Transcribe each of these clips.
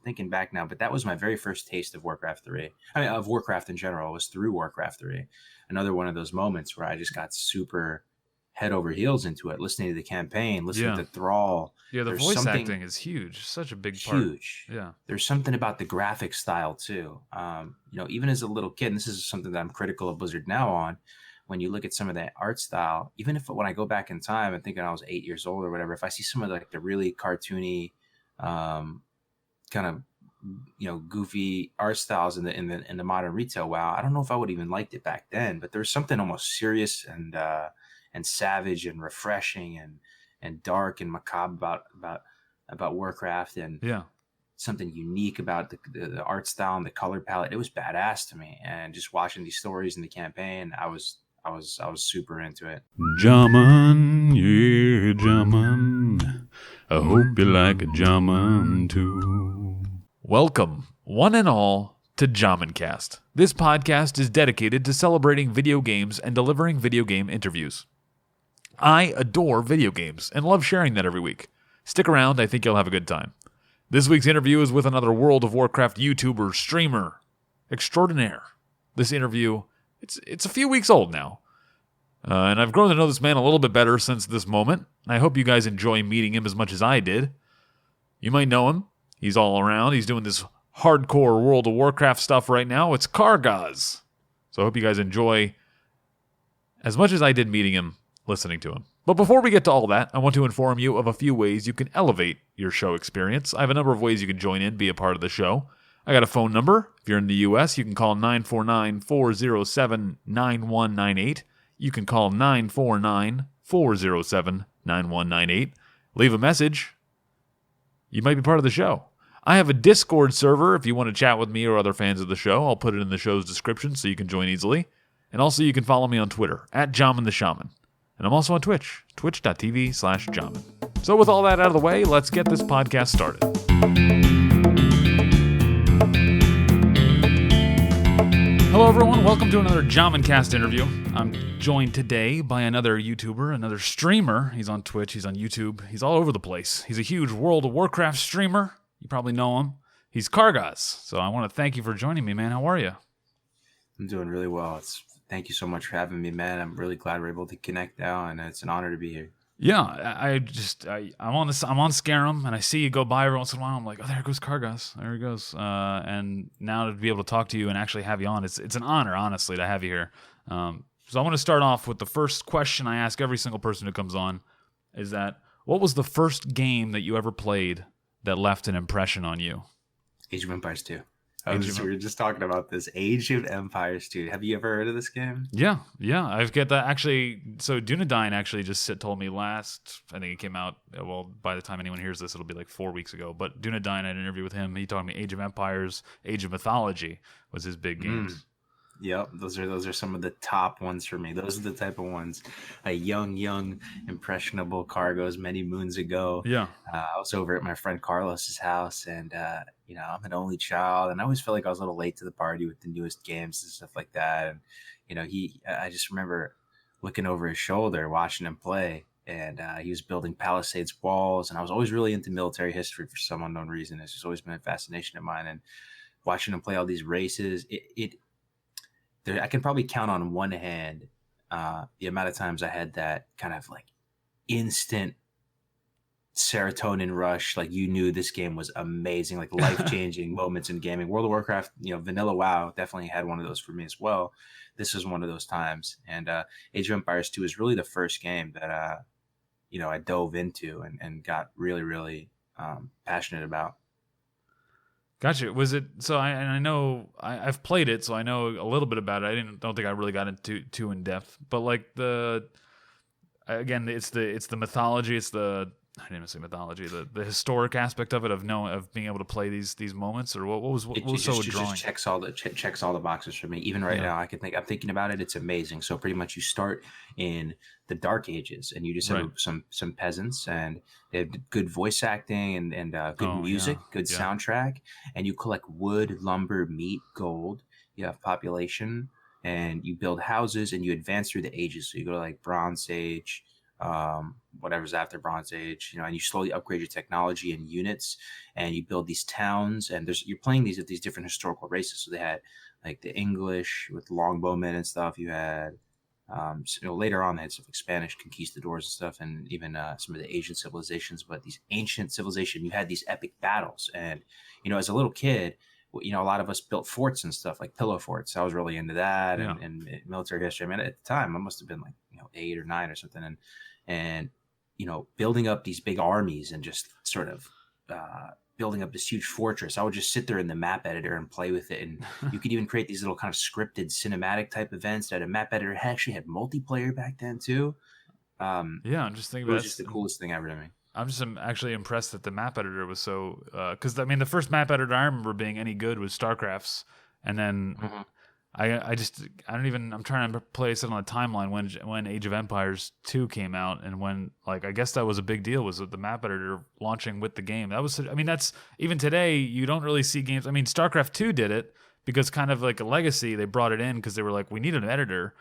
thinking back now, but that was my very first taste of Warcraft 3. I mean, of Warcraft in general, was through Warcraft 3. Another one of those moments where I just got super head over heels into it, listening to the campaign, listening to Thrall. Yeah, the There's voice something acting is huge. Such a big part. huge. Yeah. There's something about the graphic style too. Even as a little kid, and this is something that I'm critical of Blizzard now on, when you look at some of that art style, even if when I go back in time and thinking I was 8 years old or whatever, if I see some of the really cartoony, kind of goofy art styles in the modern retail WoW, I don't know if I would even liked it back then. But there's something almost serious and savage and refreshing and dark and macabre about Warcraft, and something unique about the art style and the color palette. It was badass to me, and just watching these stories in the campaign, I was super into it. Jaman, yeah, Jaman. I hope you like a Jaman too. Welcome, one and all, to JhamanCast. This podcast is dedicated to celebrating video games and delivering video game interviews. I adore video games and love sharing that every week. Stick around, I think you'll have a good time. This week's interview is with another World of Warcraft YouTuber, streamer, extraordinaire. This interview, it's a few weeks old now. And I've grown to know this man a little bit better since this moment. I hope you guys enjoy meeting him as much as I did. You might know him. He's all around. He's doing this hardcore World of Warcraft stuff right now. It's Kargoz. So I hope you guys enjoy as much as I did meeting him, listening to him. But before we get to all that, I want to inform you of a few ways you can elevate your show experience. I have a number of ways you can join in, be a part of the show. I got a phone number. If you're in the U.S., you can call 949-407-9198. You can call 949-407-9198. Leave a message. You might be part of the show. I have a Discord server if you want to chat with me or other fans of the show. I'll put it in the show's description so you can join easily. And also you can follow me on Twitter, @JhamanTheShaman. And I'm also on Twitch, twitch.tv/Jaman. So with all that out of the way, let's get this podcast started. Hello everyone, welcome to another JhamanCast interview. I'm joined today by another YouTuber, another streamer. He's on Twitch, he's on YouTube, he's all over the place. He's a huge World of Warcraft streamer. You probably know him. He's Kargoz. So I want to thank you for joining me, man. How are you? I'm doing really well. Thank you so much for having me, man. I'm really glad we're able to connect now, and it's an honor to be here. Yeah, I'm on Scarum, and I see you go by every once in a while. I'm like, oh, there goes Kargoz. There he goes. And now to be able to talk to you and actually have you on, it's an honor, honestly, to have you here. So I want to start off with the first question I ask every single person who comes on, is that, what was the first game that you ever played that left an impression on you? Age of Empires 2. We were just talking about this. Age of Empires 2. Have you ever heard of this game? Yeah. I've got that actually. So Dunedain actually just told me last, I think it came out, well, by the time anyone hears this, it'll be like 4 weeks ago. But Dunedain, I had an interview with him. He told me Age of Empires, Age of Mythology was his big games. Yep, those are some of the top ones for me. Those are the type of ones. A young, impressionable Kargoz many moons ago. Yeah, I was over at my friend Carlos's house, and I'm an only child, and I always felt like I was a little late to the party with the newest games and stuff like that. And I just remember looking over his shoulder, watching him play, and he was building palisades walls. And I was always really into military history for some unknown reason. It's just always been a fascination of mine. And watching him play all these races, I can probably count on one hand the amount of times I had that kind of like instant serotonin rush. Like, you knew this game was amazing, like life-changing moments in gaming. World of Warcraft, vanilla WoW definitely had one of those for me as well. This was one of those times. And Age of Empires 2 is really the first game that I dove into and got really, really passionate about. Gotcha. Was it so? I know I've played it, so I know a little bit about it. I don't think I really got into too in depth. But like it's the mythology. It's the, I didn't even say mythology. The historic aspect of it, of being able to play these moments, or what was so drawing? Just checks all the boxes for me. Even right now, I'm thinking about it. It's amazing. So pretty much you start in the Dark Ages, and you just have some peasants, and they have good voice acting and good music, good soundtrack, and you collect wood, lumber, meat, gold. You have population, and you build houses, and you advance through the ages. So you go to like Bronze Age, whatever's after Bronze Age, and you slowly upgrade your technology and units, and you build these towns, and you're playing these different historical races. So they had like the English with longbowmen and stuff. You had later on they had stuff like Spanish conquistadors and stuff, and even some of the Asian civilizations. But these ancient civilization, you had these epic battles, and as a little kid, a lot of us built forts and stuff like pillow forts. I was really into that, and military history. I mean, at the time, I must have been like 8 or 9 or something, and building up these big armies and just sort of building up this huge fortress. I would just sit there in the map editor and play with it, and you could even create these little kind of scripted cinematic type events that a map editor actually had multiplayer back then too. I'm just thinking it was just the coolest thing ever to me. I'm just actually impressed that the map editor was so because I mean the first map editor I remember being any good was StarCraft's, and then I'm trying to place it on a timeline when Age of Empires 2 came out, and when I guess that was a big deal, was with the map editor launching with the game. That was, I mean, that's even today you don't really see games. I mean, StarCraft 2 did it because kind of like a legacy, they brought it in because they were like, we need an editor,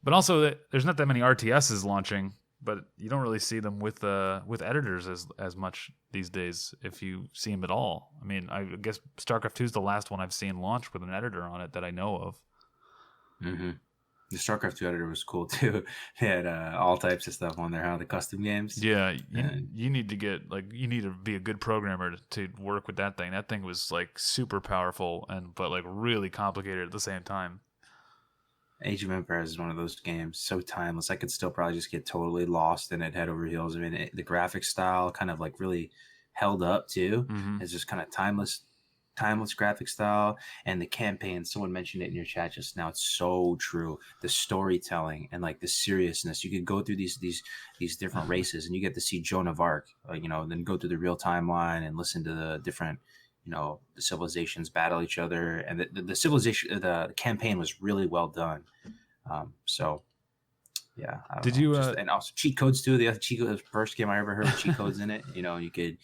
but also there's not that many RTSs launching. But you don't really see them with editors as much these days, if you see them at all. I mean, I guess StarCraft 2 is the last one I've seen launch with an editor on it that I know of. Mm-hmm. The StarCraft 2 editor was cool too. They had all types of stuff on there, the custom games. Yeah, you need to get you need to be a good programmer to work with that thing. That thing was super powerful but really complicated at the same time. Age of Empires is one of those games, so timeless. I could still probably just get totally lost in it head over heels. I mean, the graphic style kind of really held up too. Mm-hmm. It's just kind of timeless graphic style, and the campaign. Someone mentioned it in your chat just now. It's so true. The storytelling and the seriousness. You could go through these different races, and you get to see Joan of Arc. Then go through the real timeline and listen to the different. The civilizations battle each other, and the civilization, the campaign was really well done. Did you and also cheat codes too? The first game I ever heard of cheat codes in it. You could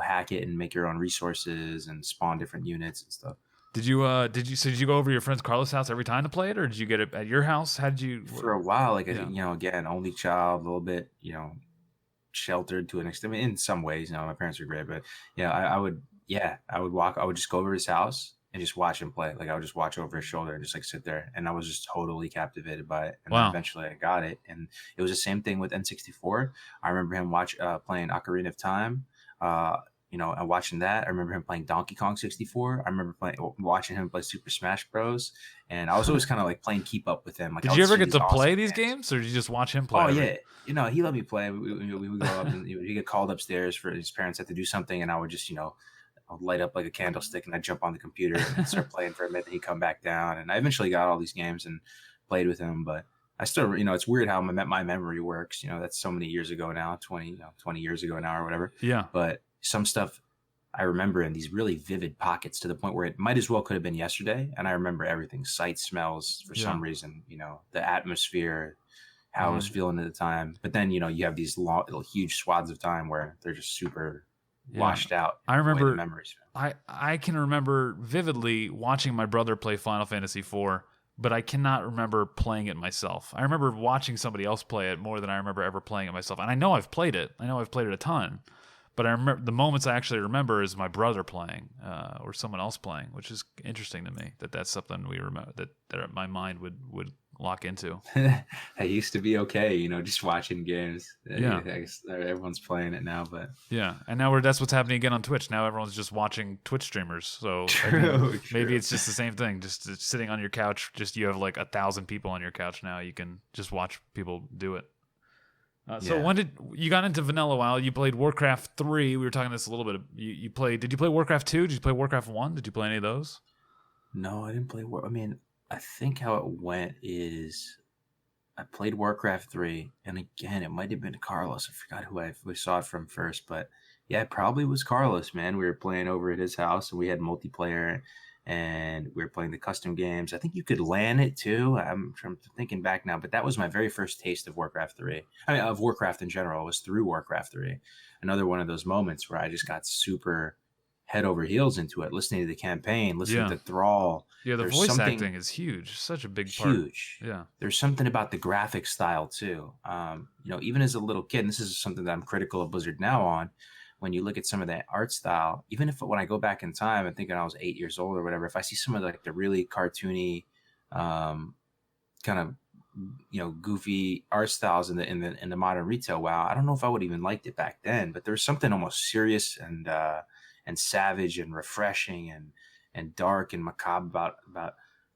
hack it and make your own resources and spawn different units and stuff. Did you go over to your friend's Carlos' house every time to play it, or did you get it at your house? How did you? For a while, again, only child, a little bit, sheltered to an extent. I mean, in some ways, my parents were great, but I would just go over his house and just watch him play. I would just watch over his shoulder and just sit there. And I was just totally captivated by it. And then eventually I got it. And it was the same thing with N64. I remember him playing Ocarina of Time, and watching that. I remember him playing Donkey Kong 64. I remember watching him play Super Smash Bros. And I was always kind of playing keep up with him. Did you ever get to play these games, or did you just watch him play? Oh, yeah. He let me play. We would go up and he'd get called upstairs for his parents had to do something. And I would just, I'll light up like a candlestick and I'd jump on the computer and start playing for a minute. And he'd come back down, and I eventually got all these games and played with him. But I still, it's weird how my memory works. That's so many years ago now, 20 years ago now or whatever. Yeah. But some stuff I remember in these really vivid pockets to the point where it might as well could have been yesterday. And I remember everything, sight, smells for some reason, the atmosphere, how I was feeling at the time. But then, you have these huge swaths of time where they're just super washed out. I remember memories. I can remember vividly watching my brother play Final Fantasy IV, but I cannot remember playing it myself. I remember watching somebody else play it more than I remember ever playing it myself. And I know I've played it. I know I've played it a ton. But I remember the moments I actually remember is my brother playing or someone else playing, which is interesting to me that's something we remember that my mind would lock into. I used to be okay, just watching games. Yeah, I guess everyone's playing it now, but yeah, and now that's what's happening again on Twitch. Now everyone's just watching Twitch streamers. So true. Maybe it's just the same thing. Just sitting on your couch. Just you have 1,000 people on your couch now. You can just watch people do it. So when did you got into Vanilla WoW? You played Warcraft 3. We were talking this a little bit. You played. Did you play Warcraft 2? Did you play Warcraft 1? Did you play any of those? No, I didn't play I think how it went is I played Warcraft 3, and again, it might have been Carlos. I forgot who we saw it from first, but yeah, it probably was Carlos, man. We were playing over at his house, and we had multiplayer, and we were playing the custom games. I think you could LAN it too. I'm thinking back now, but that was my very first taste of Warcraft 3. I mean, of Warcraft in general. It was through Warcraft 3. Another one of those moments where I just got super head over heels into it, listening to the campaign, listening Yeah. to Thrall. Yeah, the There's voice something acting is huge. Such a big part. huge. Yeah. There's something about the graphic style too. Even as a little kid, and this is something that I'm critical of Blizzard now on. When you look at some of that art style, even if when I go back in time and thinking I was 8 years old or whatever, if I see some of like the really cartoony, kind of goofy art styles in the modern retail, wow, I don't know if I would even liked it back then. But there was something almost serious and savage and refreshing and dark and macabre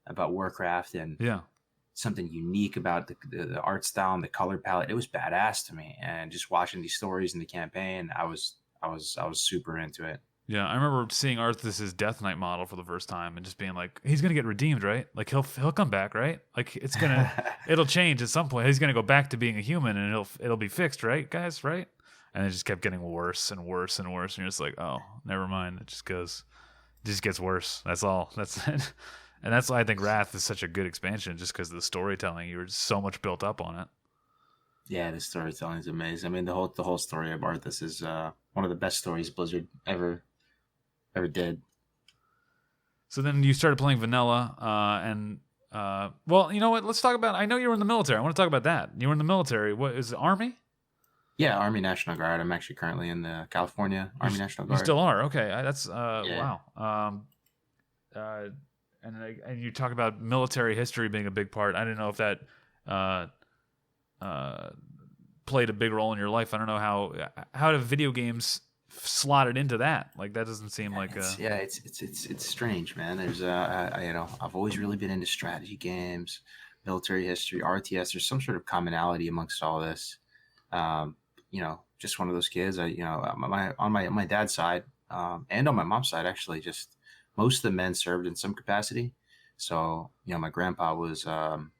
about Warcraft, and Yeah. something unique about the art style and the color palette. It was badass to me, and just watching these stories in the campaign, I was super into it. Yeah, I remember seeing Arthas's Death Knight model for the first time and just being like, he's gonna get redeemed, right? Like he'll come back, right? Like it'll change at some point. He's gonna go back to being a human, and it'll be fixed, right, guys, right? And it just kept getting worse and worse and worse, and you're just like, oh, never mind. It just gets worse. That's all. That's it. And that's why I think Wrath is such a good expansion, just because of the storytelling. You were so much built up on it. Yeah, the storytelling is amazing. I mean, the whole story of Arthas is one of the best stories Blizzard ever did. So then you started playing vanilla, well, you know what? Let's talk about. I know you were in the military. I want to talk about that. You were in the military. What is it, Army? Yeah, Army National Guard. I'm actually currently in the California Army National Guard. You still are? Okay, that's Yeah. wow. And you talk about military history being a big part. I didn't know if that played a big role in your life. I don't know how do video games slotted into that? Like that doesn't seem like it's strange, man. There's I've always really been into strategy games, military history, RTS. There's some sort of commonality amongst all this. Just one of those kids. On my dad's side, and on my mom's side, actually, just most of the men served in some capacity. So my grandpa was born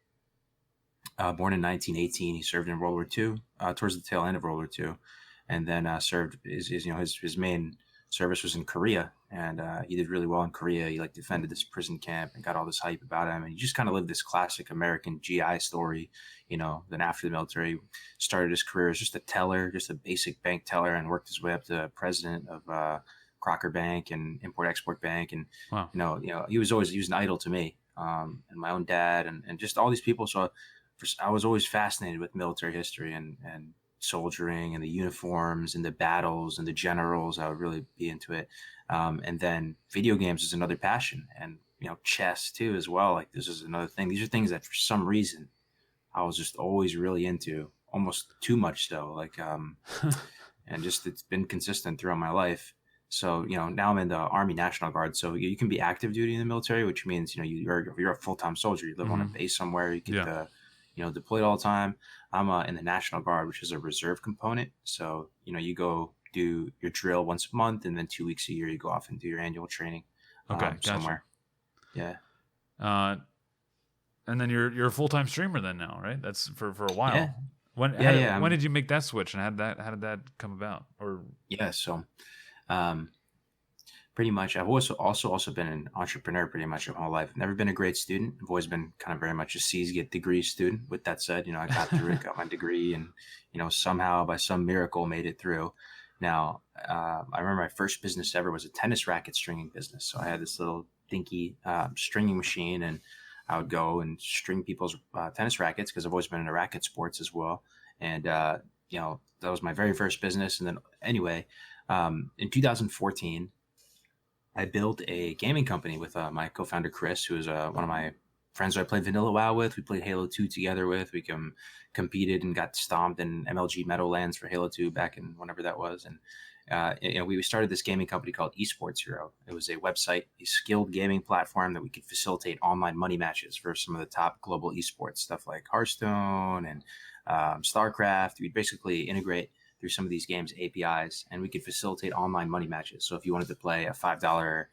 in 1918. He served in World War II, towards the tail end of World War II, and then served his main service was in Korea, and he did really well in Korea. He defended this prison camp and got all this hype about him, and he just kind of lived this classic American GI story. Then after the military, started his career as just a teller, just a basic bank teller, and worked his way up to president of Crocker Bank and Import Export Bank, and wow. He was an idol to me, and my own dad, and just all these people. So I was always fascinated with military history and soldiering and the uniforms and the battles and the generals. I would really be into it. And then video games is another passion, and chess too as well. Like this is another thing. These are things that for some reason I was just always really into, almost too much so. And just it's been consistent throughout my life. So now I'm in the Army National Guard. So you can be active duty in the military, which means you're a full-time soldier. You live on a base somewhere. You get deployed all the time. I'm in the National Guard, which is a reserve component. So you go do your drill once a month, and then 2 weeks a year you go off and do your annual training. Okay, gotcha. Somewhere. Yeah. And then you're a full-time streamer then now, right? That's for a while. Yeah. When did you make that switch, and how did that come about? Or so pretty much I've also been an entrepreneur pretty much my whole life. I've never been a great student. I've always been kind of very much a C's get degrees student. With that said, I got through it, got my degree, and somehow by some miracle made it through. Now I remember my first business ever was a tennis racket stringing business. So I had this little dinky stringing machine, and I would go and string people's tennis rackets, because I've always been into racket sports as well. And that was my very first business. And then anyway, in 2014, I built a gaming company with my co-founder Chris, who is one of my friends who I played Vanilla WoW with. We played Halo 2 together with. We competed and got stomped in MLG Meadowlands for Halo 2 back in whenever that was. And we started this gaming company called Esports Hero. It was a website, a skilled gaming platform that we could facilitate online money matches for some of the top global esports, stuff like Hearthstone and StarCraft. We'd basically integrate through some of these games APIs, and we could facilitate online money matches. So if you wanted to play a $5,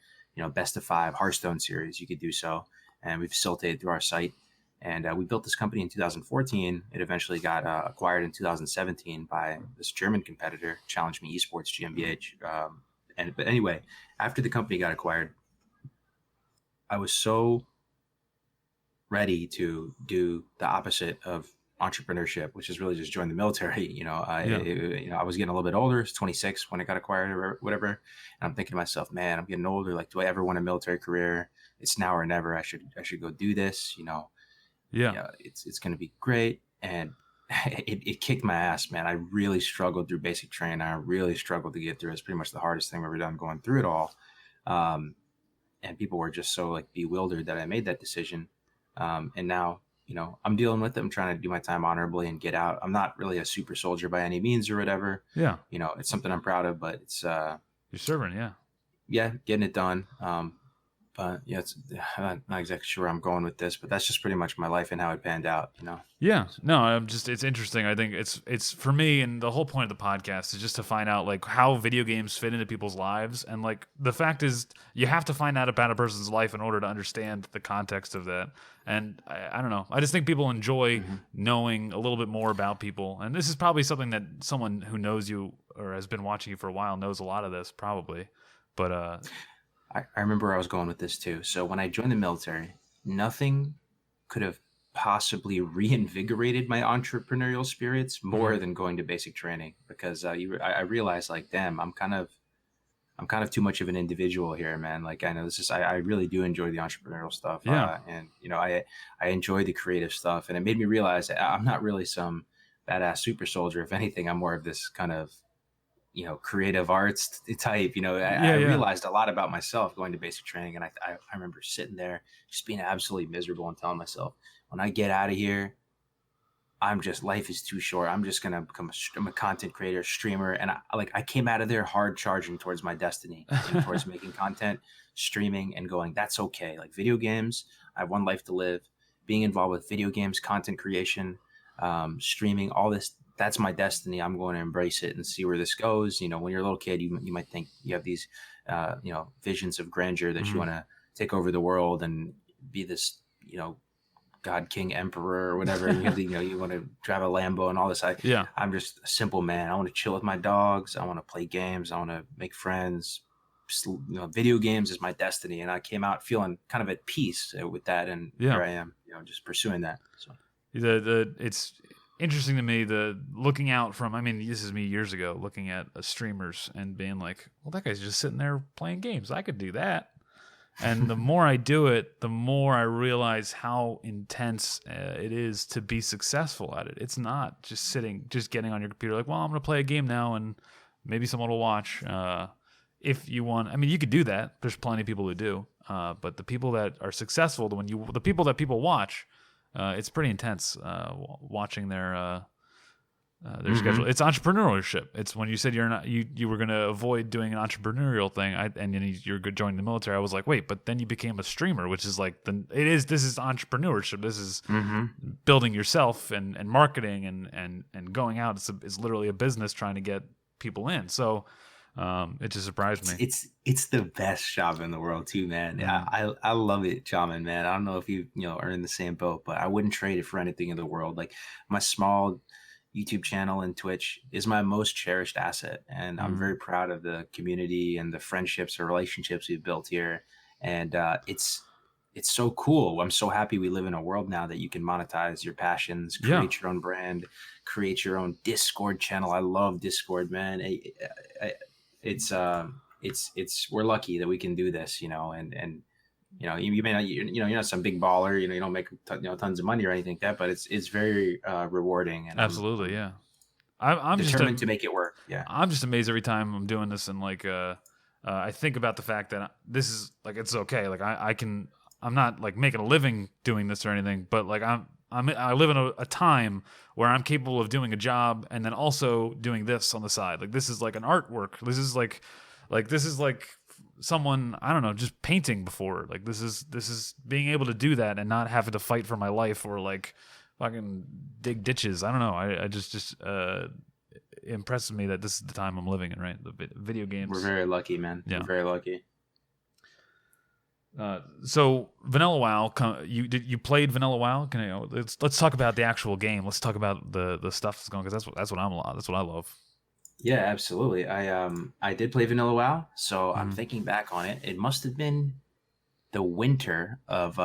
best of 5 Hearthstone series, you could do so. And we facilitated through our site. And we built this company in 2014. It eventually got acquired in 2017 by this German competitor, Challenge Me Esports GmbH. But anyway, after the company got acquired, I was so ready to do the opposite of entrepreneurship, which is really just join the military. Yeah. I was getting a little bit older. I was 26 when I got acquired or whatever. And I'm thinking to myself, man, I'm getting older. Like, do I ever want a military career? It's now or never. I should go do this. Yeah. It's going to be great. And it kicked my ass, man. I really struggled through basic training. I really struggled to get through. It's pretty much the hardest thing I've ever done, going through it all. And people were just so like bewildered that I made that decision. And now, I'm dealing with it. I'm trying to do my time honorably and get out. I'm not really a super soldier by any means or whatever. Yeah. It's something I'm proud of, but it's, You're serving. Yeah. yeah, getting it done. But yeah, I'm not exactly sure where I'm going with this, but that's just pretty much my life and how it panned out, Yeah, no, it's interesting. I think it's for me, and the whole point of the podcast is just to find out like how video games fit into people's lives, and like the fact is you have to find out about a person's life in order to understand the context of that. And I don't know, I just think people enjoy knowing a little bit more about people, and this is probably something that someone who knows you or has been watching you for a while knows a lot of this probably, but I remember where I was going with this too. So when I joined the military, nothing could have possibly reinvigorated my entrepreneurial spirits more than going to basic training, because I realized like, damn, I'm kind of too much of an individual here, man. Like, I know I really do enjoy the entrepreneurial stuff. Yeah. And I enjoy the creative stuff, and it made me realize that I'm not really some badass super soldier. If anything, I'm more of this kind of, creative arts type. I realized a lot about myself going to basic training, and I remember sitting there just being absolutely miserable and telling myself, when I get out of here, life is too short. I'm just gonna I'm a content creator, streamer, and I came out of there hard charging towards my destiny and towards making content, streaming, and going, that's okay. Like, video games, I have one life to live. Being involved with video games, content creation, streaming, all this. That's my destiny. I'm going to embrace it and see where this goes. When you're a little kid, you might think you have these, visions of grandeur that you want to take over the world and be this, God, king, emperor, or whatever. And you want to drive a Lambo and all this. I'm just a simple man. I want to chill with my dogs. I want to play games. I want to make friends. Video games is my destiny. And I came out feeling kind of at peace with that. And here I am, just pursuing that. So it's interesting to me, the looking out from, this is me years ago looking at streamers and being like, well, that guy's just sitting there playing games. I could do that. And the more I do it, the more I realize how intense it is to be successful at it. It's not just getting on your computer like, well, I'm going to play a game now and maybe someone will watch. If you want, you could do that. There's plenty of people who do. But the people that are successful, the people that people watch, it's pretty intense watching their schedule. It's entrepreneurship. It's when you said you were going to avoid doing an entrepreneurial thing, and then you're joining the military. I was like, wait, but then you became a streamer, which is like this is entrepreneurship. This is building yourself and marketing and going out. It's literally a business trying to get people in. So it just surprised me. It's the best job in the world too, man. Yeah, I love it, Jaman, man. I don't know if you are in the same boat, but I wouldn't trade it for anything in the world. Like, my small YouTube channel and Twitch is my most cherished asset, and I'm very proud of the community and the friendships or relationships we've built here. And it's so cool. I'm so happy we live in a world now that you can monetize your passions, create your own brand, create your own Discord channel. I love Discord, man. It's we're lucky that we can do this, and you may not, you're not some big baller, you don't make tons of money or anything like that, but it's very rewarding. And absolutely, I'm determined to make it work. Yeah, I'm just amazed every time I'm doing this, and like I think about the fact that this is like, it's okay. Like I'm not like making a living doing this or anything, but like I live in a time where I'm capable of doing a job and then also doing this on the side. Like, this is like an artwork. This is like someone, I don't know, just painting before. Like, this is being able to do that and not having to fight for my life or like fucking dig ditches. I don't know. I just it impresses me that this is the time I'm living in, right? The video games. We're very lucky, man. Yeah. We're very lucky. So Vanilla WoW, you played Vanilla WoW? Let's talk about the actual game. Let's talk about the stuff that's going, because that's what I love. Yeah, absolutely. I did play Vanilla WoW, so I'm thinking back on it. It must have been the winter of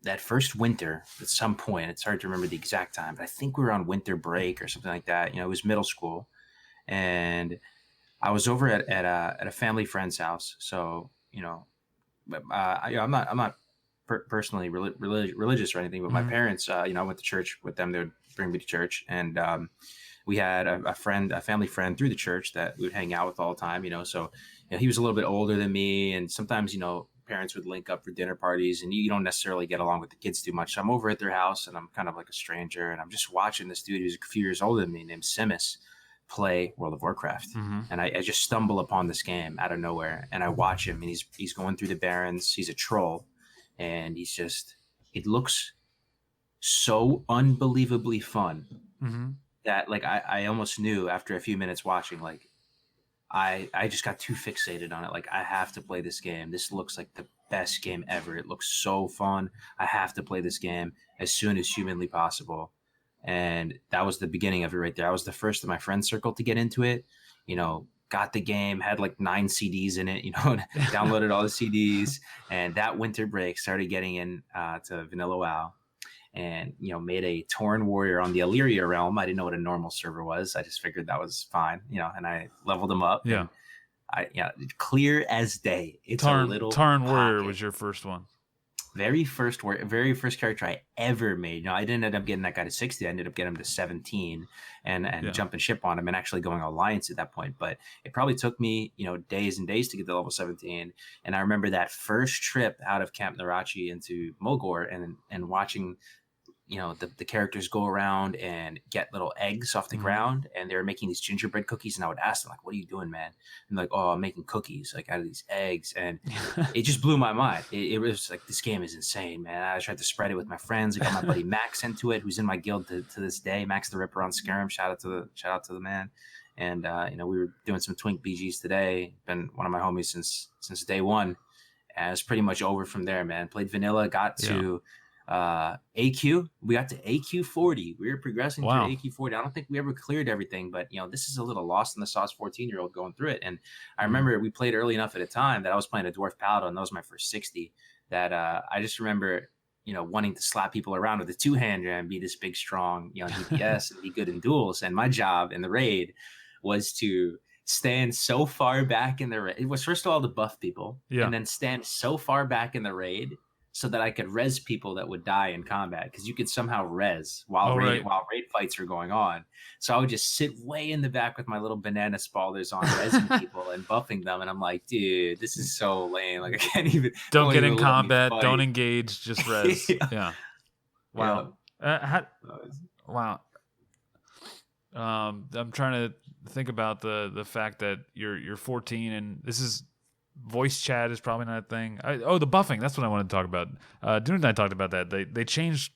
that first winter at some point. It's hard to remember the exact time, but I think we were on winter break or something like that. You know, it was middle school, and I was over at a family friend's house. So you know, I'm not personally religious or anything, but my Mhm. parents, you know, I went to church with them. They would bring me to church, and we had a family friend through the church that we would hang out with all the time. You know, so you know, he was a little bit older than me, and sometimes you know parents would link up for dinner parties, and you don't necessarily get along with the kids too much. So I'm over at their house, and I'm kind of like a stranger, and I'm just watching this dude who's a few years older than me, named Simus, play World of Warcraft. Mhm. And I just stumble upon this game out of nowhere, and I watch him, and he's going through the barrens. He's a troll, and it looks so unbelievably fun Mhm. that like I almost knew after a few minutes watching, like I just got too fixated on it. Like I have to play this game. This looks like the best game ever. It looks so fun. I have to play this game as soon as humanly possible. And that was the beginning of it right there. I was the first in my friend circle to get into it. You know, got the game, had like 9 CDs in it, you know, downloaded all the CDs. And that winter break started getting in to Vanilla WoW, and you know, made a Tauren warrior on the Illyria realm. I didn't know what a normal server was. I just figured that was fine, you know, and I leveled him up. Yeah. And clear as day. It's a little Tarn Warrior pocket. was your first one. Very first character I ever made. No, I didn't end up getting that guy to 60. I ended up getting him to 17 and jumping ship on him and actually going Alliance at that point. But it probably took me, you know, days and days to get to level 17. And I remember that first trip out of Camp Narachi into Mogor and watching, you know, the characters go around and get little eggs off the ground, and they were making these gingerbread cookies, and I would ask them like, what are you doing, man? And like, oh, I'm making cookies like out of these eggs. And it just blew my mind. It was like, this game is insane, man. I tried to spread it with my friends. I got my buddy Max into it, who's in my guild to this day. Max the Ripper on Skyrim. Shout out to the man. And you know, we were doing some Twink BGs today. Been one of my homies since day one. And it's pretty much over from there, man. Played vanilla, got to AQ. We got to AQ 40. We were progressing to AQ 40. I don't think we ever cleared everything, but you know, this is a little lost in the sauce 14-year-old going through it. And I remember we played early enough at a time that I was playing a dwarf paladin. That was my first 60. That I just remember, you know, wanting to slap people around with a 2-hand and be this big, strong, you know, DPS and be good in duels. And my job in the raid was to stand so far back in the raid. It was first of all to buff people, and then stand so far back in the raid so that I could res people that would die in combat, because you could somehow res while raid fights were going on. So I would just sit way in the back with my little banana spalders on, resing people and buffing them, and I'm like, dude, this is so lame. Like I can't even. Don't get in combat. Don't engage. Just res. Yeah. Wow. Yeah. Wow. I'm trying to think about the fact that you're 14 and this is. Voice chat is probably not a thing. The buffing. That's what I wanted to talk about. Dune and I talked about that. They changed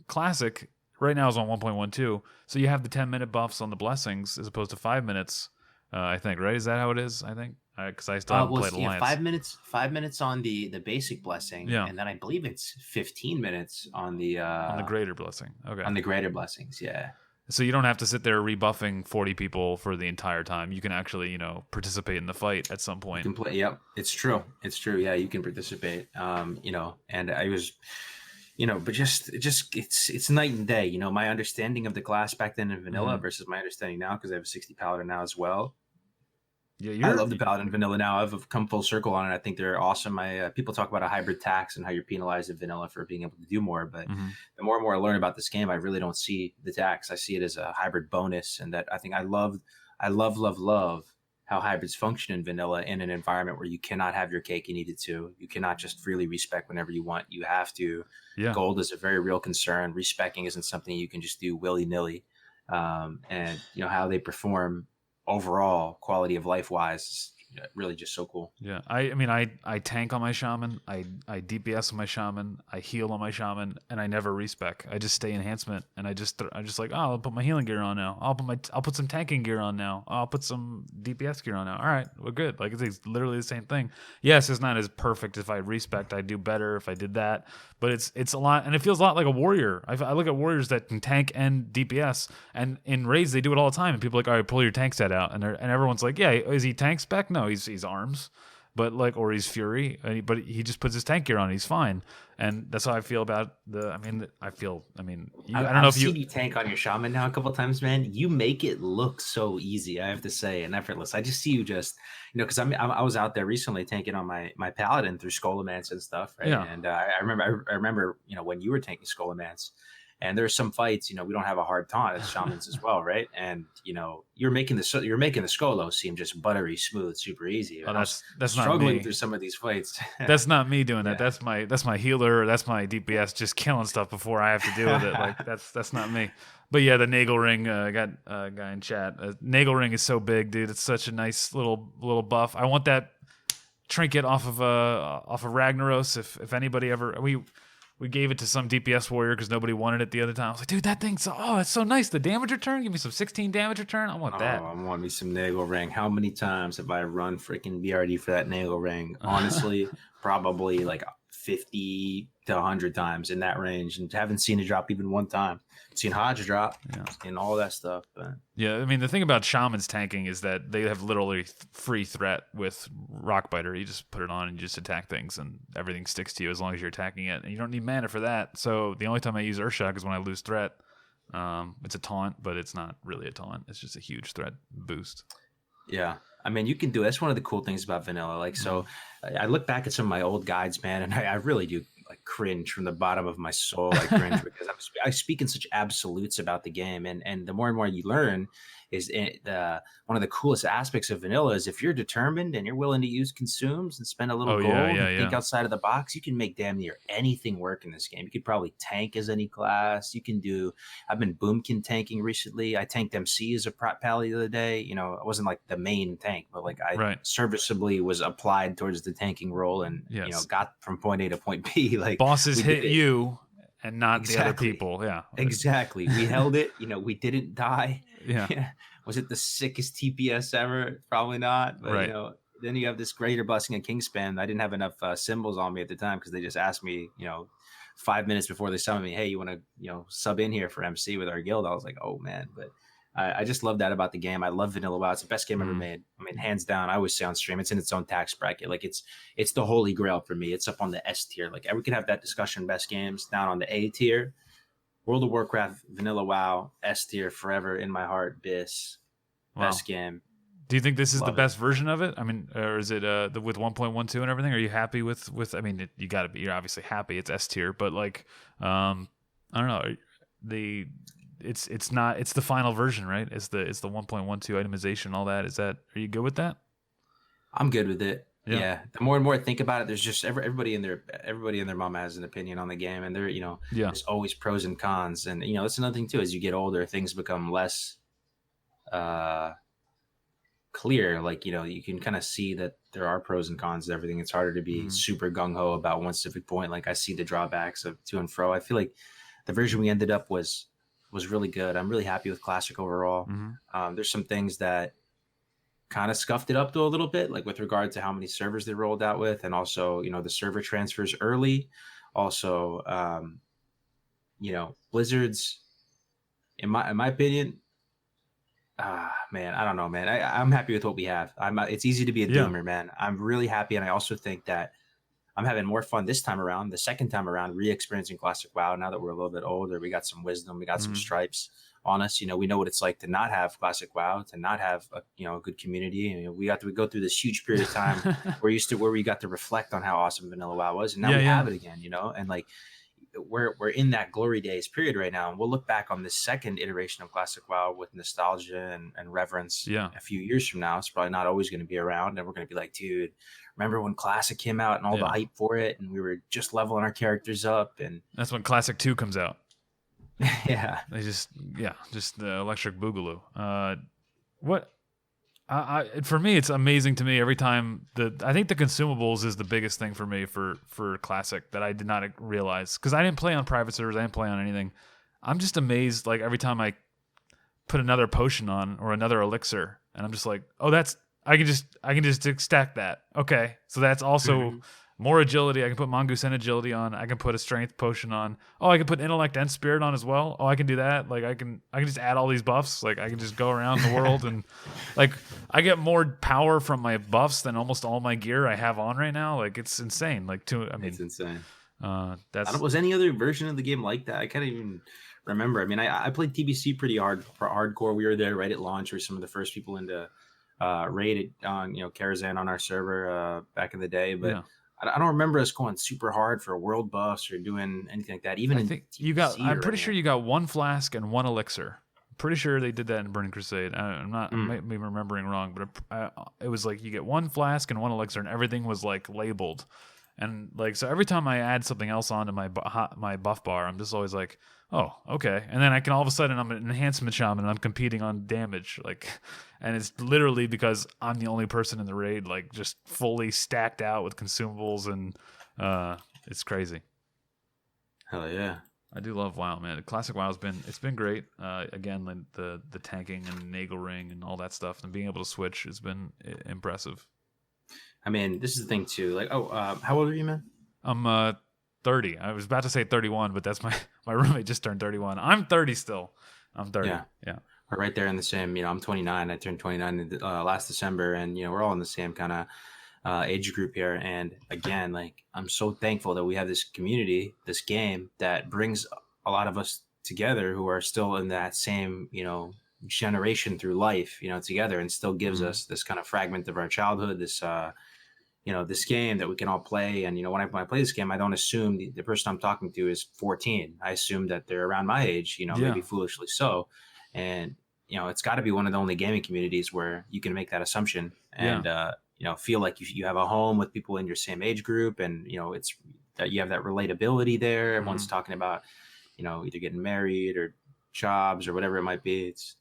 Classic. Right now is on 1.12. So you have the 10-minute buffs on the blessings as opposed to 5 minutes. I think, right? Is that how it is? I think because I still haven't played Alliance. 5 minutes on the basic blessing, and then I believe it's 15 minutes on the greater blessing. Okay, on the greater blessings. Yeah. So you don't have to sit there rebuffing 40 people for the entire time. You can actually, you know, participate in the fight at some point. You can play. Yep, it's true. Yeah, you can participate. You know, and I was, you know, but just it's night and day. You know, my understanding of the class back then in vanilla versus my understanding now, because I have a 60 paladin now as well. Yeah, I love the paladin vanilla now. I've come full circle on it. I think they're awesome. People talk about a hybrid tax and how you're penalized in vanilla for being able to do more. But the more and more I learn about this game, I really don't see the tax. I see it as a hybrid bonus, and that I think I love how hybrids function in vanilla in an environment where you cannot have your cake and eat it too. You cannot just freely respec whenever you want. You have to. Yeah. Gold is a very real concern. Respecing isn't something you can just do willy-nilly. And you know how they perform overall quality of life wise, really just so cool. Yeah, I mean, I tank on my shaman, I DPS on my shaman, I heal on my shaman, and I never respec. I just stay enhancement, and I just like, oh, I'll put my healing gear on now. I'll put some tanking gear on now. I'll put some DPS gear on now. All right, we're good. Like it's literally the same thing. Yes, it's not as perfect. If I respec, I do better if I did that. But it's a lot, and it feels a lot like a warrior. I look at warriors that can tank and DPS, and in raids they do it all the time. And people are like, all right, pull your tank set out, and everyone's like, yeah, is he tank spec? No, he's arms. but like, or he's Fury, but he just puts his tank gear on, and he's fine. And that's how I feel about I don't know I've if you. seen you tank on your shaman now a couple times, man. You make it look so easy, I have to say, and effortless. I just see you just, because I was out there recently tanking on my paladin through Scholomance and stuff, right? Yeah. And I remember, when you were tanking Scholomance, and there's some fights, we don't have a hard taunt as shamans as well, right? And you're making the Skolo seem just buttery smooth, super easy. Oh, that's struggling not me. through some of these fights. That's not me doing that. Yeah. That's my healer. That's my DPS just killing stuff before I have to deal with it. Like that's not me. But yeah, the Nagel ring. I got a guy in chat. Nagel ring is so big, dude. It's such a nice little buff. I want that trinket off of Ragnaros. If anybody ever we gave it to some DPS warrior because nobody wanted it the other time. I was like, dude, that thing's it's so nice. The damage return, give me some 16 damage return. I want that. I want me some Nagel ring. How many times have I run freaking BRD for that Nagel ring? Honestly, probably like 50 to 100 times in that range, and haven't seen it drop even one time. Seen Hodge drop, and all that stuff. But yeah, I mean, the thing about shamans tanking is that they have literally free threat with Rockbiter. You just put it on and you just attack things, and everything sticks to you as long as you're attacking it. And you don't need mana for that. So the only time I use Earthshock is when I lose threat. It's a taunt, but it's not really a taunt. It's just a huge threat boost. Yeah. I mean, you can do it. That's one of the cool things about vanilla. Like, so I look back at some of my old guides, man, and I really do like cringe from the bottom of my soul. I cringe because I speak in such absolutes about the game, and the more and more you learn, is one of the coolest aspects of vanilla is if you're determined and you're willing to use consumes and spend a little gold and think outside of the box, you can make damn near anything work in this game. You could probably tank as any class. You can do. I've been boomkin tanking recently. I tanked MC as a prop pally the other day. It wasn't like the main tank, but like I serviceably was applied towards the tanking role and got from point A to point B. Like bosses hit you and not the other people. Yeah, exactly. We held it. We didn't die. Yeah. Was it the sickest TPS ever? Probably not. But, then you have this greater blessing of Kingspan. I didn't have enough symbols on me at the time because they just asked me, 5 minutes before they summoned me, hey, you want to, sub in here for MC with our guild? I was like, oh, man. But I just love that about the game. I love Vanilla WoW. It's the best game ever made. I mean, hands down, I always say on stream, it's in its own tax bracket. Like it's the holy grail for me. It's up on the S tier. Like we could have that discussion, best games down on the A tier. World of Warcraft, Vanilla WoW, S tier forever in my heart. Biss, best game. Do you think this is the best version of it? I mean, or is it with 1.12 and everything? Are you happy with? I mean, you got to be. You're obviously happy. It's S tier, but like, I don't know. It's not. It's the final version, right? It's the 1.12 itemization, all that. Are you good with that? I'm good with it. Yeah. The more and more I think about it, there's just everybody and their mama has an opinion on the game, and there's always pros and cons, and that's another thing too. As you get older, things become less clear. Like you can kind of see that there are pros and cons to everything. It's harder to be super gung ho about one specific point. Like I see the drawbacks of to and fro. I feel like the version we ended up was really good. I'm really happy with Classic overall. There's some things that kind of scuffed it up though a little bit, like with regard to how many servers they rolled out with, and also the server transfers early. Also, Blizzard's in my opinion. Man, I don't know, man. I'm happy with what we have. It's easy to be a doomer, man. I'm really happy, and I also think that I'm having more fun this time around, the second time around, re-experiencing Classic WoW. Now that we're a little bit older, we got some wisdom, we got some stripes on us. We know what it's like to not have Classic WoW, to not have a good community. We go through this huge period of time where we got to reflect on how awesome Vanilla WoW was, and now we have it again. And like we're in that glory days period right now, and we'll look back on this second iteration of Classic WoW with nostalgia and reverence. A few years from now, it's probably not always going to be around, and we're going to be like, dude, remember when Classic came out and all the hype for it, and we were just leveling our characters up, and that's when Classic 2 comes out. They just the Electric Boogaloo. For me, it's amazing to me every time. I think the consumables is the biggest thing for me for Classic that I did not realize, because I didn't play on private servers, I didn't play on anything. I'm just amazed, like every time I put another potion on or another elixir, and I'm just like, oh, I can just stack that. Okay, so that's also more agility. I can put Mongoose and agility on. I can put a strength potion on. Oh, I can put intellect and spirit on as well. Oh, I can do that. Like I can just add all these buffs. Like I can just go around the world and like I get more power from my buffs than almost all my gear I have on right now. Like it's insane. Like it's insane. That's was any other version of the game like that? I can't even remember. I mean, I played TBC pretty hardcore. We were there right at launch. We were some of the first people into raid on Karazhan on our server back in the day, but. Yeah. I don't remember us going super hard for world buffs or doing anything like that. Even I think you got. I'm pretty sure you got 1 flask and 1 elixir. Pretty sure they did that in Burning Crusade. I'm not. I might be remembering wrong, but it was like you get 1 flask and 1 elixir, and everything was like labeled. And like so, every time I add something else onto my buff bar, I'm just always like, oh, okay. And then I can all of a sudden I'm an enhancement shaman and I'm competing on damage, like, and it's literally because I'm the only person in the raid, like, just fully stacked out with consumables, and it's crazy. Hell yeah. I do love WoW, man. Classic WoW's been great. Again, like the tanking and Nagel Ring and all that stuff, and being able to switch has been impressive. I mean, this is the thing too. Like, how old are you, man? I'm 30. I was about to say 31, but that's my roommate just turned 31. I'm 30 still. I'm 30. Yeah. We're right there in the same. I'm 29. I turned 29 last December, and we're all in the same kind of age group here. And again, like, I'm so thankful that we have this community, this game that brings a lot of us together who are still in that same, generation through life, together, and still gives us this kind of fragment of our childhood, this this game that we can all play. And when I play this game, I don't assume the person I'm talking to is 14. I assume that they're around my age, maybe foolishly so. And it's got to be one of the only gaming communities where you can make that assumption and feel like you have a home with people in your same age group, and it's that you have that relatability there. Everyone's talking about either getting married or jobs or whatever it might be. It's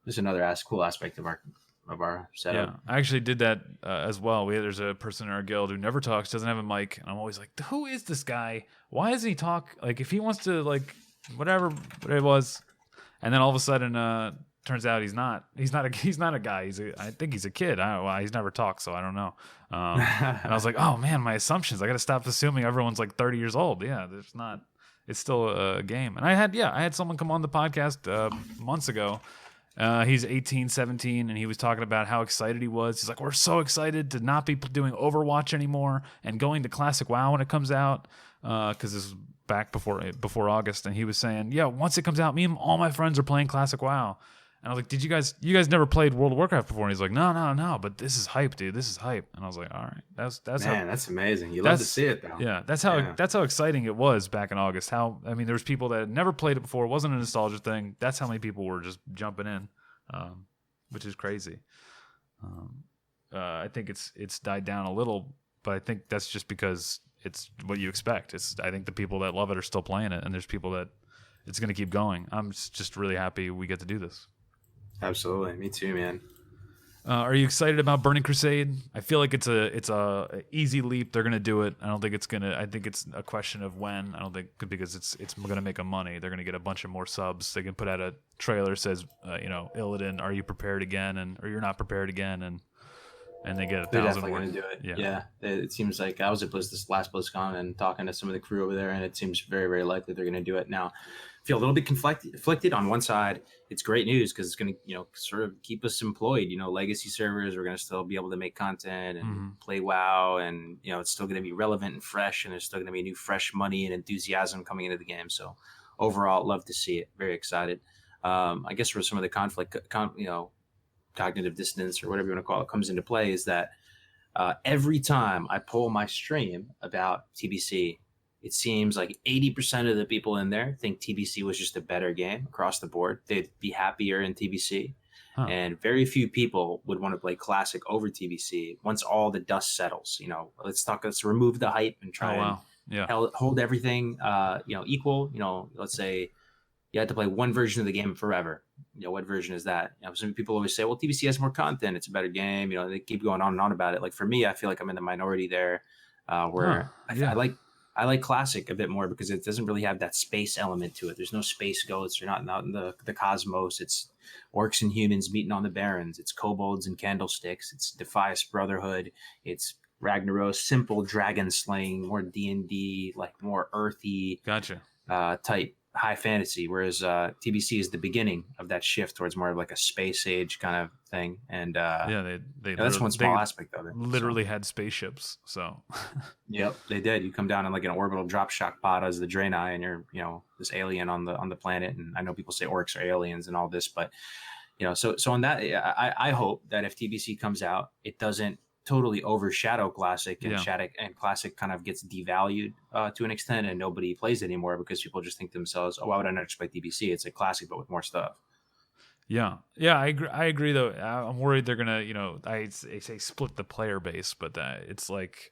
just another cool aspect of our setup. Yeah, I actually did that as well. There's a person in our guild who never talks, doesn't have a mic, and I'm always like, who is this guy? Why doesn't he talk? Like, if he wants to, like, whatever it was, and then all of a sudden, turns out he's not a guy. I think he's a kid. He's never talked, so I don't know. And I was like, oh man, my assumptions. I got to stop assuming everyone's like 30 years old. Yeah, there's not. It's still a game. And I had someone come on the podcast months ago. He's 18, 17, and he was talking about how excited he was. He's like, we're so excited to not be doing Overwatch anymore and going to Classic WoW when it comes out, because this is back before August. And he was saying, yeah, once it comes out, me and all my friends are playing Classic WoW. And I was like, you guys never played World of Warcraft before? And he's like, no, but this is hype, dude. This is hype. And I was like, all right, that's amazing. You love to see it, though. Yeah, that's how exciting it was back in August. There was people that had never played it before. It wasn't a nostalgia thing. That's how many people were just jumping in, which is crazy. I think it's died down a little, but I think that's just because it's what you expect. I think the people that love it are still playing it, and there's people that it's going to keep going. I'm just really happy we get to do this. Absolutely, me too, man. Are you excited about Burning Crusade? I feel like it's a easy leap. They're gonna do it. I don't think it's gonna. I think it's a question of when. I don't think because it's gonna make them money. They're gonna get a bunch of more subs. They can put out a trailer that says, Illidan, are you prepared again, or you're not prepared again, and they get 1,000. They're definitely gonna do it. Yeah. It seems like I was at this last BlizzCon and talking to some of the crew over there, and it seems very, very likely they're gonna do it now. Feel a little bit conflicted. On one side, it's great news because it's going to sort of keep us employed. Legacy servers, we're going to still be able to make content and play WoW, and it's still going to be relevant and fresh, and there's still going to be new fresh money and enthusiasm coming into the game. So overall, love to see it. Very excited. I guess where some of the conflict, cognitive dissonance or whatever you want to call it, comes into play is that every time I poll my stream about TBC, it seems like 80% of the people in there think TBC was just a better game across the board. They'd be happier in TBC. And very few people would want to play Classic over TBC once all the dust settles. Let's remove the hype and try and hold everything equal. Let's say you had to play one version of the game forever. What version is that? Some people always say, well, TBC has more content. It's a better game. They keep going on and on about it. Like, for me, I feel like I'm in the minority there, where I like Classic a bit more because it doesn't really have that space element to it. There's no space ghosts. You're not out in the cosmos. It's orcs and humans meeting on the barrens. It's kobolds and candlesticks. It's Defias Brotherhood. It's Ragnaros, simple dragon slaying, more D&D, like more earthy Gotcha. type high fantasy, whereas TBC is the beginning of that shift towards more of like a space age kind of thing. And Yeah, that's one small aspect of it. Literally had spaceships. So Yep, they did. You come down in like an orbital drop shock pod as the Draenei, and you're, this alien on the planet. And I know people say orcs are aliens and all this, but so on that, I hope that if TBC comes out, it doesn't totally overshadow Classic, and Classic kind of gets devalued to an extent, and nobody plays it anymore because people just think to themselves, "Oh, why would I not just play TBC? It's a Classic but with more stuff." Yeah, I agree though. I'm worried they're gonna, I say split the player base, but it's like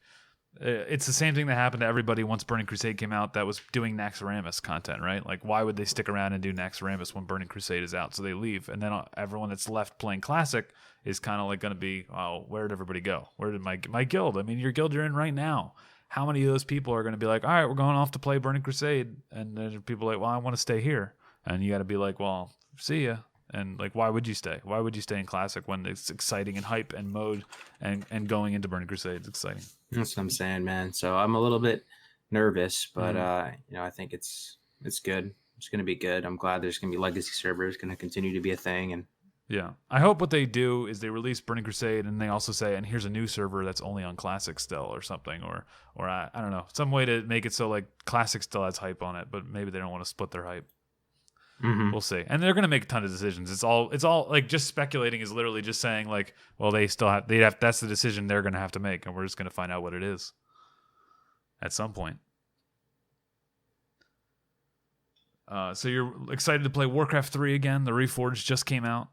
it's the same thing that happened to everybody once Burning Crusade came out that was doing Naxxramas content, right? Like, why would they stick around and do Naxxramas when Burning Crusade is out? So they leave, and then everyone that's left playing Classic is kind of like going to be, oh, where did everybody go? Where did my guild? I mean, your guild you're in right now. How many of those people are going to be like, all right, we're going off to play Burning Crusade, and then people are like, well, I want to stay here, and you got to be like, well, see ya. And like, why would you stay? Why would you stay in Classic when it's exciting and hype and mode and going into Burning Crusade is exciting? That's what I'm saying, man. So I'm a little bit nervous, but I think it's good. It's going to be good. I'm glad there's going to be legacy servers going to continue to be a thing. And yeah, I hope what they do is they release Burning Crusade and they also say, and here's a new server that's only on Classic still or something, or I don't know, some way to make it so like Classic still has hype on it, but maybe they don't want to split their hype. Mm-hmm. We'll see. And they're going to make a ton of decisions. It's all like just speculating is literally just saying like, well, they have, that's the decision they're going to have to make. And we're just going to find out what it is at some point. So you're excited to play Warcraft 3 again? The Reforged just came out.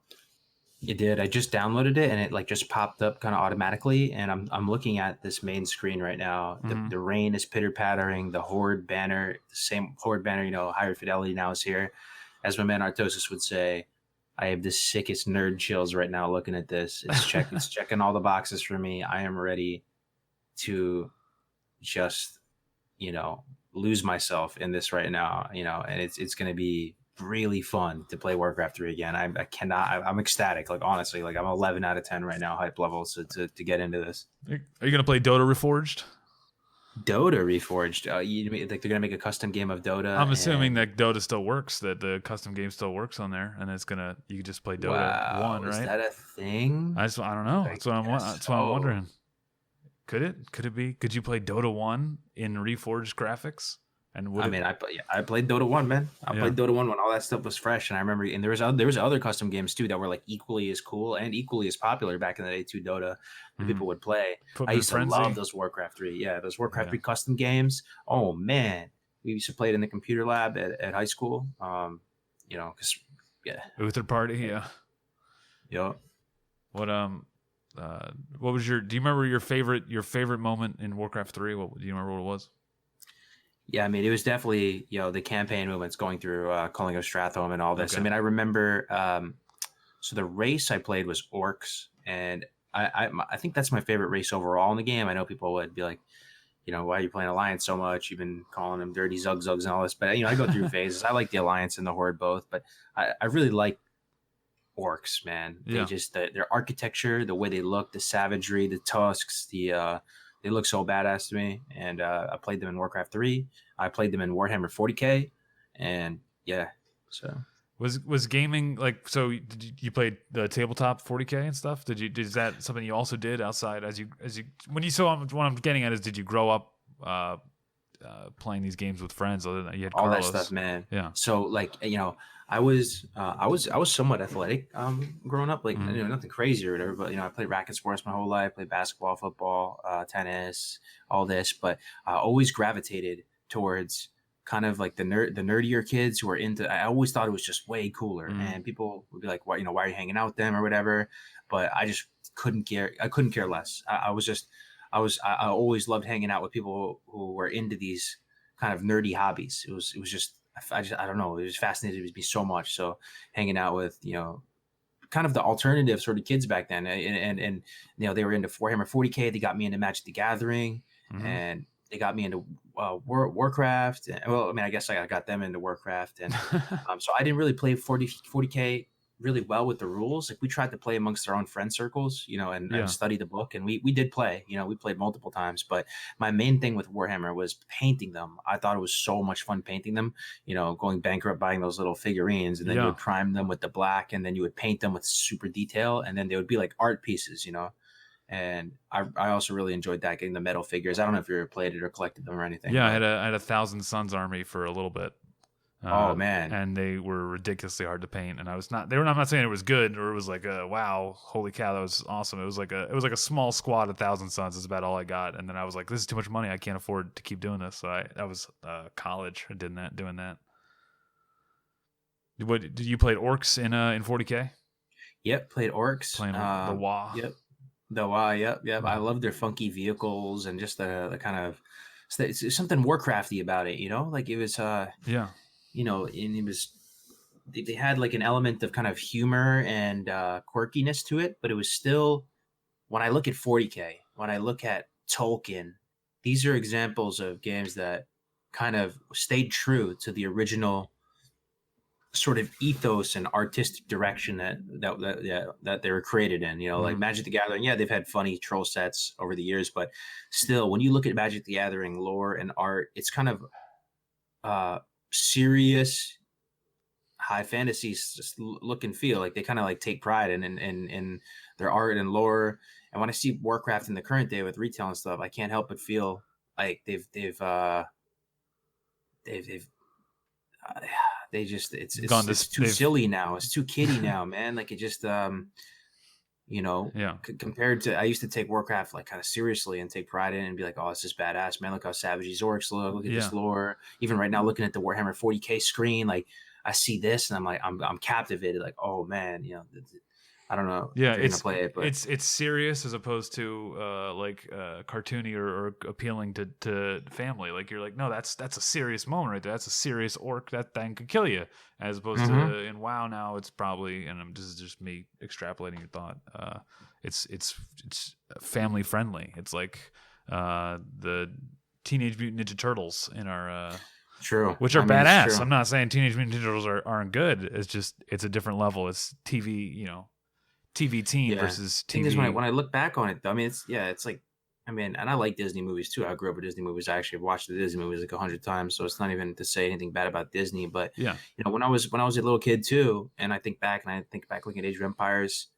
It did. I just downloaded it and it like just popped up kind of automatically. And I'm looking at this main screen right now. The rain is pitter pattering. The Horde banner, the same Horde banner, higher fidelity now is here. As my man Artosis would say, I have the sickest nerd chills right now looking at this. It's checking all the boxes for me. I am ready to just, lose myself in this right now, and it's going to be really fun to play Warcraft 3 again. I'm ecstatic. Like, honestly, like I'm 11 out of 10 right now, hype level. So to get into this. Are you going to play Dota Reforged? Dota Reforged. Like they're gonna make a custom game of Dota. I'm assuming that Dota still works, that the custom game still works on there, and you can just play Dota 1, right? Is that a thing? I don't know. That's what I'm wondering. Could it be? Could you play Dota 1 in Reforged graphics? And I played Dota 1, man. I played Dota 1 when all that stuff was fresh, and I remember, and there was other custom games too that were like equally as cool and equally as popular back in the day too. Dota that people would play. I used to love those Warcraft 3. Yeah, those Warcraft 3 custom games. Oh man, we used to play it in the computer lab at high school. Because Uther party, yeah. Yep. What was do you remember your favorite moment in Warcraft 3? Do you remember what it was? Yeah, I mean, it was definitely, the campaign movements going through Calling of Stratholme and all this. Okay. I mean, I remember, so the race I played was Orcs, and I think that's my favorite race overall in the game. I know people would be like, why are you playing Alliance so much? You've been calling them dirty Zugzugs and all this. But, I go through phases. I like the Alliance and the Horde both, but I really like Orcs, man. Yeah. They just, their architecture, the way they look, the savagery, the tusks, they look so badass to me, and I played them in Warcraft 3. I played them in Warhammer 40K, and yeah. So was gaming like, so? Did you play the tabletop 40K and stuff? Is that something you also did outside as you what I'm getting at is, did you grow up playing these games with friends? Other than you had Kargoz. All that stuff, man. Yeah. So like I was somewhat athletic growing up, like nothing crazy or whatever, but I played racket sports my whole life, played basketball, football, tennis, all this, but I always gravitated towards kind of like the nerdier kids who are into. I always thought it was just way cooler, and people would be like, why are you hanging out with them or whatever? But I just couldn't care. I couldn't care less. I always loved hanging out with people who were into these kind of nerdy hobbies. It was just. I don't know. It was fascinated me so much. So hanging out with, kind of the alternative sort of kids back then. And they were into Warhammer 40K. They got me into Magic the Gathering, and they got me into Warcraft. I guess I got them into Warcraft. And so I didn't really play 40K really well with the rules. Like we tried to play amongst our own friend circles, and study the book, and we did play. We played multiple times. But my main thing with Warhammer was painting them. I thought it was so much fun painting them. Going bankrupt buying those little figurines, and then you would prime them with the black, and then you would paint them with super detail, and then they would be like art pieces. And I also really enjoyed that, getting the metal figures. I don't know if you ever played it or collected them or anything. Yeah, I had a Thousand Suns army for a little bit. Oh man! And they were ridiculously hard to paint, and I was not. I'm not saying it was good or it was like wow, holy cow, that was awesome. It was like a small squad of Thousand Suns. Is about all I got, and then I was like, this is too much money. I can't afford to keep doing this. So that was college. I did that, doing that. What did you play orcs in 40K? Yep, played orcs. Playing the WA. Yep, the WA. Yep. I love their funky vehicles and just the kind of it's something Warcrafty about it. Like it was. And it was, they had like an element of kind of humor and quirkiness to it, but it was still, when I look at 40K, when I look at Tolkien, these are examples of games that kind of stayed true to the original sort of ethos and artistic direction that they were created in. Like Magic the Gathering. Yeah, they've had funny troll sets over the years, but still, when you look at Magic the Gathering lore and art, it's kind of serious high fantasy look and feel. Like they kind of like take pride in their art and lore. And when I see Warcraft in the current day with retail and stuff, I can't help but feel like it's too silly now. It's too kiddie now, man. Like it just compared to, I used to take Warcraft like kind of seriously and take pride in it and be like, oh, this is badass, man. Look how savage these orcs look at this lore. Even right now, looking at the Warhammer 40K screen, like I see this and I'm like, I'm captivated. Like, oh man, I don't know. Yeah, it's play it, but it's serious as opposed to cartoony or appealing to family. Like you're like, no, that's a serious moment right there. That's a serious orc. That thing could kill you. As opposed to in WoW now, it's probably, and this is just me extrapolating your thought. It's family friendly. It's like the Teenage Mutant Ninja Turtles in our true, which are badass. I'm not saying Teenage Mutant Ninja Turtles aren't good. It's just it's a different level. It's TV, TV teen versus TV. Thing is, when I look back on it, though, I mean, it's like, I mean, and I like Disney movies too. I grew up with Disney movies. I actually have watched the Disney movies like 100 times, so it's not even to say anything bad about Disney. But when I was a little kid too, and I think back looking at Age of Empires,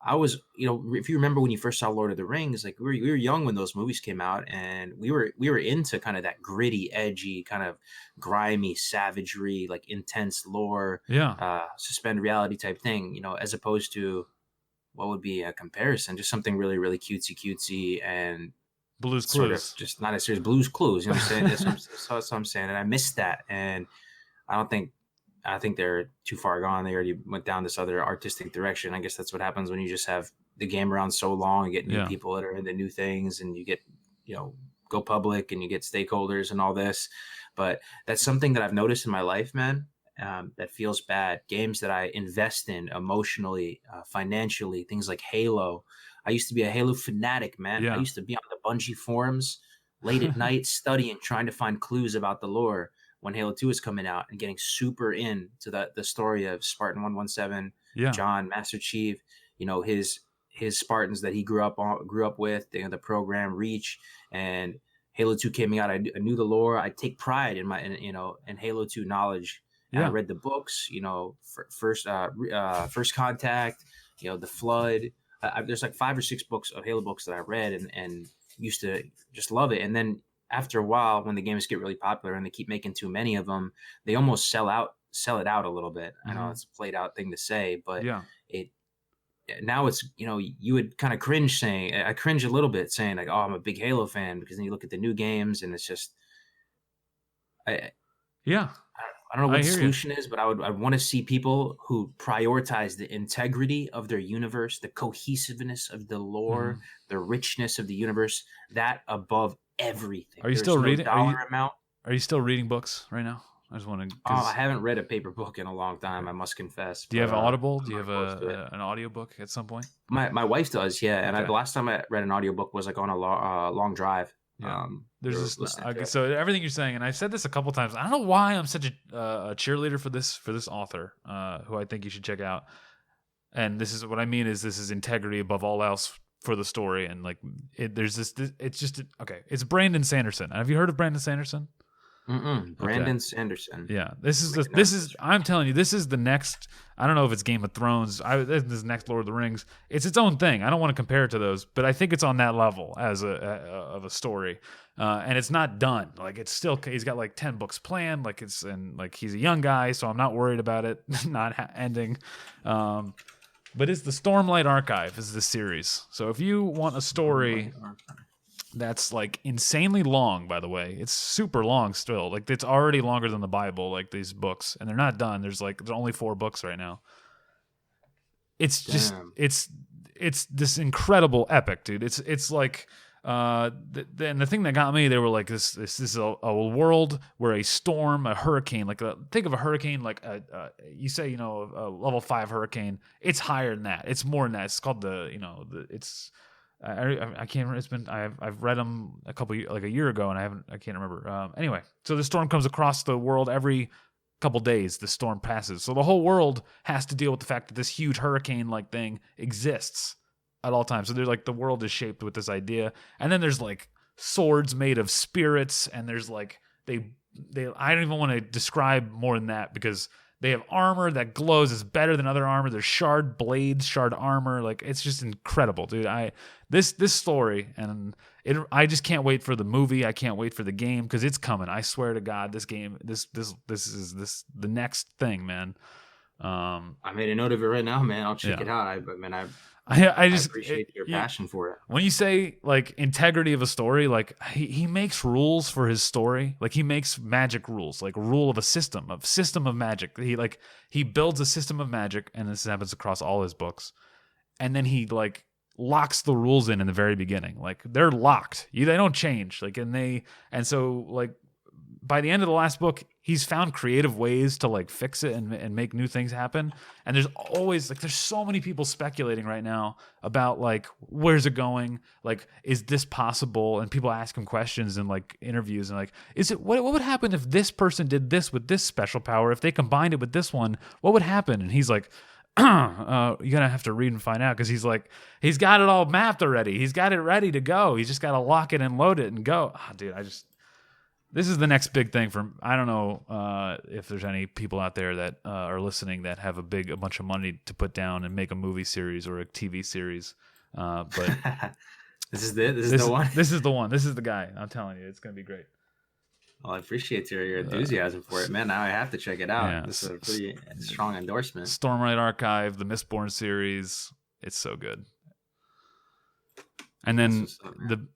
I was, if you remember when you first saw Lord of the Rings, like we were young when those movies came out, and we were into kind of that gritty, edgy, kind of grimy savagery, like intense lore, suspend reality type thing, as opposed to what would be a comparison, just something really, really cutesy and Blue's Clues, just not as serious. Blue's Clues, you know what I'm saying? That's what I'm saying, and I missed that, and I think they're too far gone. They already went down this other artistic direction. I guess that's what happens when you just have the game around so long and get new people that are into new things, and you get, go public and you get stakeholders and all this. But that's something that I've noticed in my life, man. That feels bad. Games that I invest in emotionally, financially, things like Halo. I used to be a Halo fanatic, man. I used to be on the Bungie forums late at night studying, trying to find clues about the lore when Halo 2 was coming out, and getting super into the story of Spartan 117, John, Master Chief, his Spartans that he grew up with, the program Reach, and Halo 2 came out. I knew the lore. I take pride in in Halo 2 knowledge. And I read the books, First Contact, The Flood. There's like 5 or 6 books of Halo books that I read and used to just love it. And then after a while, when the games get really popular and they keep making too many of them, they almost sell it out a little bit. I know it's a played out thing to say, but now it's, you would kind of cringe I cringe a little bit saying like, oh, I'm a big Halo fan, because then you look at the new games and it's just, I don't know what the solution is, but I want to see people who prioritize the integrity of their universe, the cohesiveness of the lore, the richness of the universe, that above everything. Are you still reading? Are you still reading books right now? I just want to. I haven't read a paper book in a long time, I must confess. Do you have Audible? Do you have an audiobook at some point? My wife does, yeah. And the last time I read an audiobook was like on a long drive. There's this, so everything you're saying, and I've said this a couple times. I don't know why I'm such a cheerleader for this author, who I think you should check out. And this is what I mean is this is integrity above all else for the story. And like there's this it's just okay. It's Brandon Sanderson. Have you heard of Brandon Sanderson? Brandon Sanderson. Yeah, this is I'm telling you, this is the next. I don't know if it's Game of Thrones. This is next Lord of the Rings. It's its own thing. I don't want to compare it to those, but I think it's on that level as of a story. And it's not done. Like it's still, he's got like 10 books planned. Like he's a young guy, so I'm not worried about it not ending. But it's the Stormlight Archive is the series. So if you want a story that's like insanely long, by the way, it's super long still. Like it's already longer than the Bible, like these books, and they're not done. There's only 4 books right now. It's just it's this incredible epic, dude. It's like and the thing that got me, they were like this is a world where a storm, a hurricane, like think of a hurricane like you say, a level 5 hurricane. It's higher than that. It's more than that. It's called it's I can't remember. It's been I've read them a year ago, and I can't remember. Anyway, so the storm comes across the world every couple days. The storm passes, so the whole world has to deal with the fact that this huge hurricane like thing exists at all times. So there's like the world is shaped with this idea, and then there's like swords made of spirits, and there's like they I don't even want to describe more than that because they have armor that glows. It's better than other armor. There's shard blades, shard armor. Like it's just incredible, dude. This story, and I just can't wait for the movie. I can't wait for the game because it's coming. I swear to God, this game, this is the next thing, man. I made a note of it right now, man. I'll check it out. I just appreciate your passion for it. When you say like integrity of a story, like he makes rules for his story. Like he makes magic rules, like rule of a system of magic. He builds a system of magic, and this happens across all his books. And then he like locks the rules in the very beginning. Like they're locked. They don't change. And so like by the end of the last book, he's found creative ways to like fix it and make new things happen. And there's always like, there's so many people speculating right now about like, where's it going? Like, is this possible? And people ask him questions in like interviews and like, what would happen if this person did this with this special power? If they combined it with this one, what would happen? And he's like, you're gonna have to read and find out, because he's got it all mapped already. He's got it ready to go. He's just got to lock it and load it and go. Dude, this is the next big thing I don't know if there's any people out there that are listening that have a bunch of money to put down and make a movie series or a TV series. But this is the one. This is the one. This is the guy. I'm telling you, it's going to be great. Well, I appreciate your enthusiasm for it, man. Now I have to check it out. Yeah, this is a pretty strong endorsement. Stormlight Archive, the Mistborn series. It's so good. And then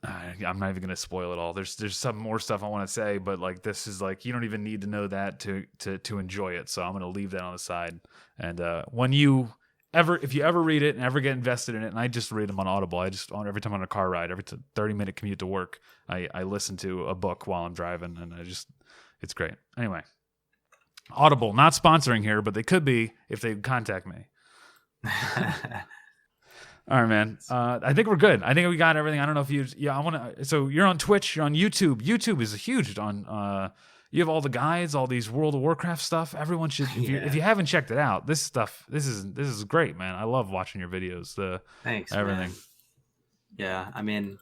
I'm not even going to spoil it all. There's some more stuff I want to say, but like this is like you don't even need to know that to enjoy it. So I'm going to leave that on the side. And if you ever read it and ever get invested in it, and I just read them on Audible. Every time I'm on a car ride, every 30-minute commute to work, I listen to a book while I'm driving, and it's great. Anyway, Audible, not sponsoring here, but they could be if they contact me. All right, man. I think we're good. I think we got everything. I don't know if so you're on Twitch, you're on YouTube. YouTube is huge on, you have all the guides, all these World of Warcraft stuff. Everyone should, if you haven't checked it out, this is great, man. I love watching your videos. Thanks, everything. Man. Yeah. I mean,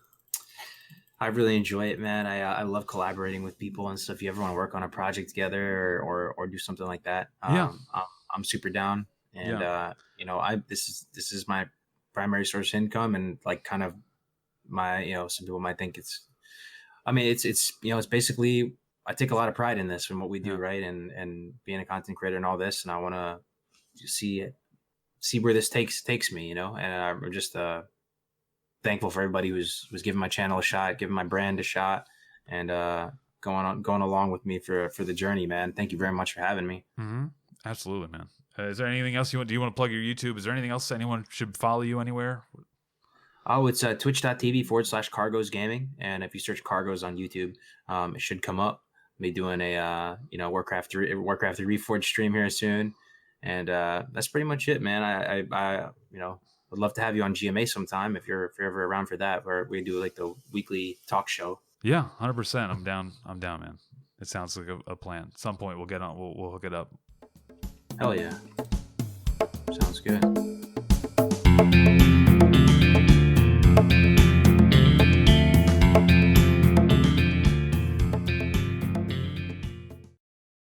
I really enjoy it, man. I love collaborating with people and stuff. If you ever want to work on a project together or do something like that, I'm super down. And, this is my primary source of income, and like kind of my, some people might think it's basically, I take a lot of pride in this and what we do, right? And being a content creator and all this, and I want to see where this takes me, and I'm just thankful for everybody who's giving my channel a shot, giving my brand a shot, and going along with me for the journey, man. Thank you very much for having me. Mm-hmm. Absolutely, man. Is there anything else do you want to plug your YouTube? Is there anything else anyone should follow you anywhere? Oh, it's twitch.tv/Kargoz Gaming. And if you search Kargoz on YouTube, it should come up. I'll be doing a, Warcraft 3 Reforged stream here soon. And that's pretty much it, man. I would love to have you on GMA sometime if you're ever around for that, where we do like the weekly talk show. Yeah, 100%. I'm down, man. It sounds like a plan. At some point we'll get on. We'll hook it up. Hell yeah. Sounds good. Jaman.